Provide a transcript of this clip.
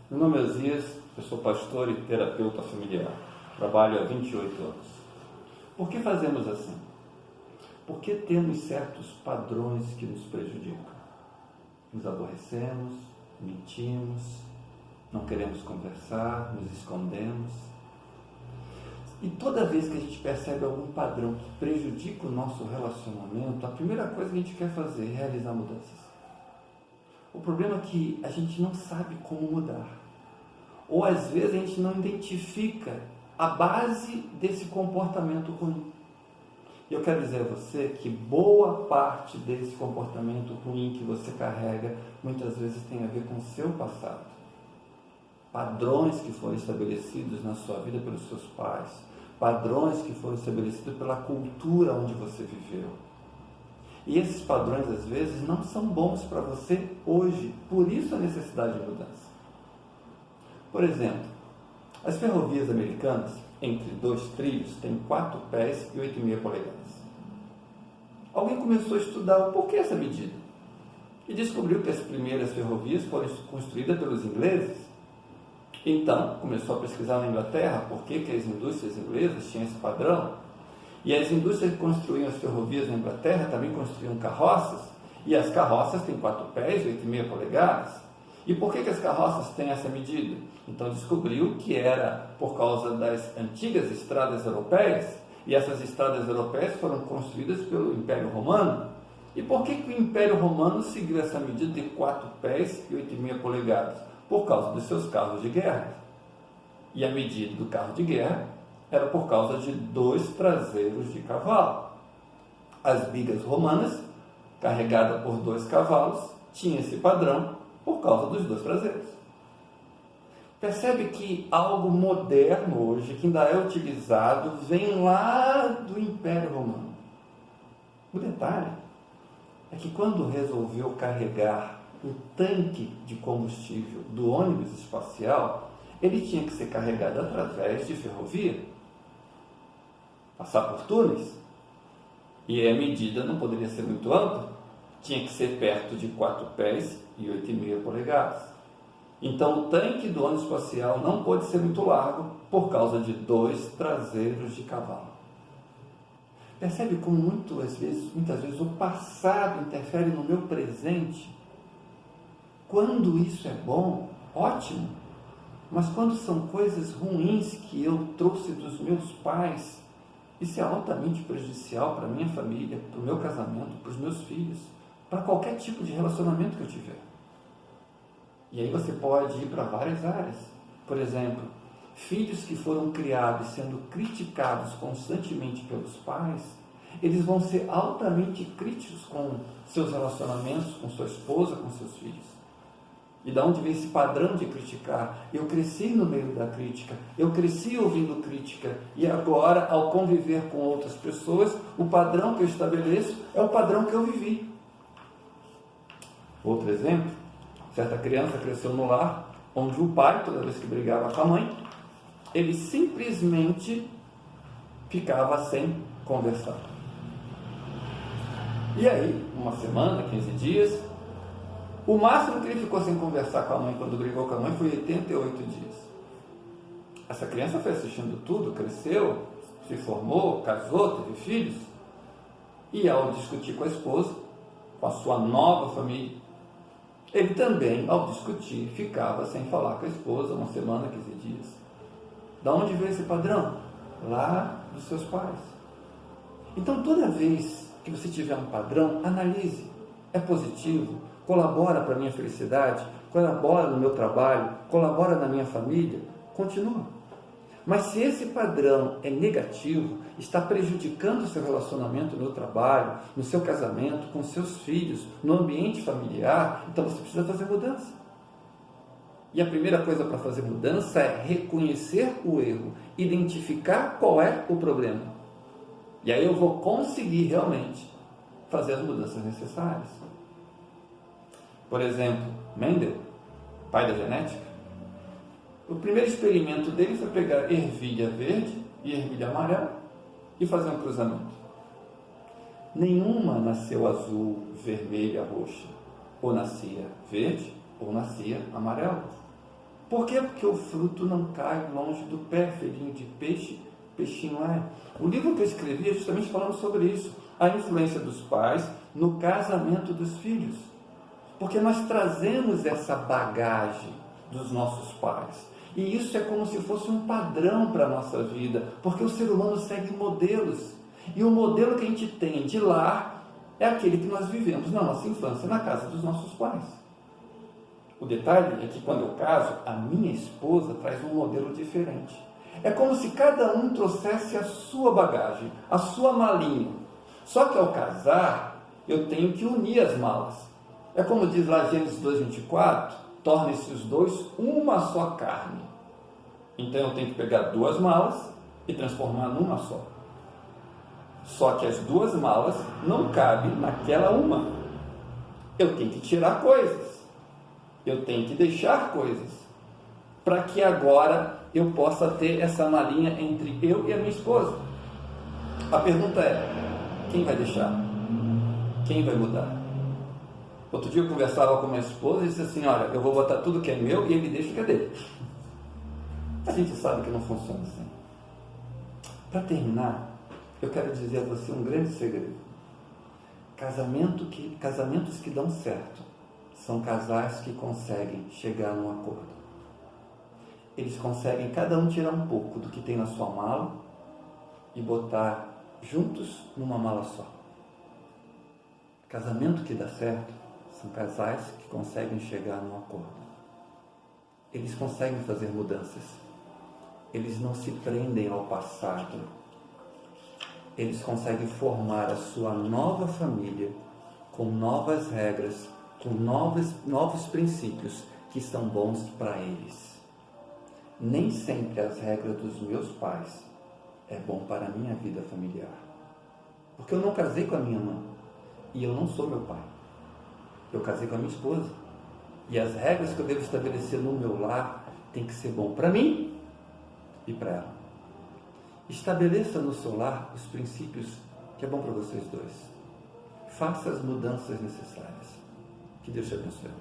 Meu nome é Osias, eu sou pastor e terapeuta familiar. Trabalho há 28 anos. Por que fazemos assim? Porque temos certos padrões que nos prejudicam. Nos aborrecemos, mentimos, não queremos conversar, nos escondemos. E toda vez que a gente percebe algum padrão que prejudica o nosso relacionamento, a primeira coisa que a gente quer fazer é realizar mudanças. O problema é que a gente não sabe como mudar. Ou às vezes a gente não identifica a base desse comportamento ruim. E eu quero dizer a você que boa parte desse comportamento ruim que você carrega muitas vezes tem a ver com o seu passado. Padrões que foram estabelecidos na sua vida pelos seus pais, padrões que foram estabelecidos pela cultura onde você viveu. E esses padrões às vezes não são bons para você hoje, por isso a necessidade de mudança. Por exemplo, as ferrovias americanas, entre dois trilhos, têm 4 pés e 8,5 polegadas. Alguém começou a estudar o porquê essa medida e descobriu que as primeiras ferrovias foram construídas pelos ingleses. Então, começou a pesquisar na Inglaterra por que as indústrias inglesas tinham esse padrão. E as indústrias que construíam as ferrovias na Inglaterra também construíam carroças, e as carroças têm 4 pés e 8,5 polegadas. E por que as carroças têm essa medida? Então descobriu que era por causa das antigas estradas europeias, e essas estradas europeias foram construídas pelo Império Romano. E por que o Império Romano seguiu essa medida de 4 pés e 8,5 polegadas? Por causa dos seus carros de guerra. E a medida do carro de guerra era por causa de 2 traseiros de cavalo. As bigas romanas, carregadas por 2 cavalos, tinham esse padrão por causa dos 2 traseiros. Percebe que algo moderno hoje, que ainda é utilizado, vem lá do Império Romano. O detalhe é que quando resolveu carregar o tanque de combustível do ônibus espacial, ele tinha que ser carregado através de ferrovia, passar por túneis, e a medida não poderia ser muito ampla, tinha que ser perto de 4 pés e 8,5 polegadas. Então o tanque do ônibus espacial não pode ser muito largo por causa de 2 traseiros de cavalo. Percebe como muitas vezes o passado interfere no meu presente? Quando isso é bom, ótimo, mas quando são coisas ruins que eu trouxe dos meus pais, isso é altamente prejudicial para a minha família, para o meu casamento, para os meus filhos, para qualquer tipo de relacionamento que eu tiver. E aí você pode ir para várias áreas. Por exemplo, filhos que foram criados sendo criticados constantemente pelos pais, eles vão ser altamente críticos com seus relacionamentos, com sua esposa, com seus filhos. E de onde vem esse padrão de criticar? Eu cresci no meio da crítica, eu cresci ouvindo crítica, e agora, ao conviver com outras pessoas, o padrão que eu estabeleço é o padrão que eu vivi. Outro exemplo, certa criança cresceu no lar, onde o pai, toda vez que brigava com a mãe, ele simplesmente ficava sem conversar. E aí, uma semana, 15 dias, o máximo que ele ficou sem conversar com a mãe quando brigou com a mãe foi 88 dias. Essa criança foi assistindo tudo, cresceu, se formou, casou, teve filhos. E ao discutir com a esposa, com a sua nova família, ele também, ao discutir, ficava sem falar com a esposa uma semana, 15 dias. Da onde veio esse padrão? Lá dos seus pais. Então, toda vez que você tiver um padrão, analise. É positivo? Colabora para a minha felicidade? Colabora no meu trabalho? Colabora na minha família? Continua. Mas se esse padrão é negativo, está prejudicando o seu relacionamento no trabalho, no seu casamento, com seus filhos, no ambiente familiar, então você precisa fazer mudança. E a primeira coisa para fazer mudança é reconhecer o erro, identificar qual é o problema. E aí eu vou conseguir realmente fazer as mudanças necessárias. Por exemplo, Mendel, pai da genética, o primeiro experimento dele foi pegar ervilha verde e ervilha amarela e fazer um cruzamento. Nenhuma nasceu azul, vermelha, roxa. Ou nascia verde ou nascia amarela. Por quê? Porque o fruto não cai longe do pé, filhinho de peixe, peixinho é. O livro que eu escrevi é justamente falando sobre isso, a influência dos pais no casamento dos filhos. Porque nós trazemos essa bagagem dos nossos pais. E isso é como se fosse um padrão para a nossa vida, porque o ser humano segue modelos. E o modelo que a gente tem de lar é aquele que nós vivemos na nossa infância, na casa dos nossos pais. O detalhe é que quando eu caso, a minha esposa traz um modelo diferente. É como se cada um trouxesse a sua bagagem, a sua malinha. Só que ao casar, eu tenho que unir as malas. É como diz lá Gênesis 2:24, tornem-se os dois uma só carne. Então eu tenho que pegar duas malas e transformar numa só. Só que as duas malas não cabem naquela uma. Eu tenho que tirar coisas. Eu tenho que deixar coisas. Para que agora eu possa ter essa malinha entre eu e a minha esposa. A pergunta é, quem vai deixar? Quem vai mudar? Outro dia eu conversava com minha esposa e disse assim, olha, eu vou botar tudo que é meu e ele deixa o que é dele. A gente sabe que não funciona assim. Para terminar, eu quero dizer a você um grande segredo. Casamentos que dão certo são casais que conseguem chegar num acordo. Eles conseguem cada um tirar um pouco do que tem na sua mala e botar juntos numa mala só. Casamento que dá certo são casais que conseguem chegar num acordo. Eles conseguem fazer mudanças. Eles não se prendem ao passado. Eles conseguem formar a sua nova família com novas regras, com novos princípios que são bons para eles. Nem sempre as regras dos meus pais é bom para a minha vida familiar. Porque eu não casei com a minha mãe e eu não sou meu pai. Eu casei com a minha esposa. E as regras que eu devo estabelecer no meu lar tem que ser bom para mim e para ela. Estabeleça no seu lar os princípios que é bom para vocês dois. Faça as mudanças necessárias. Que Deus te abençoe.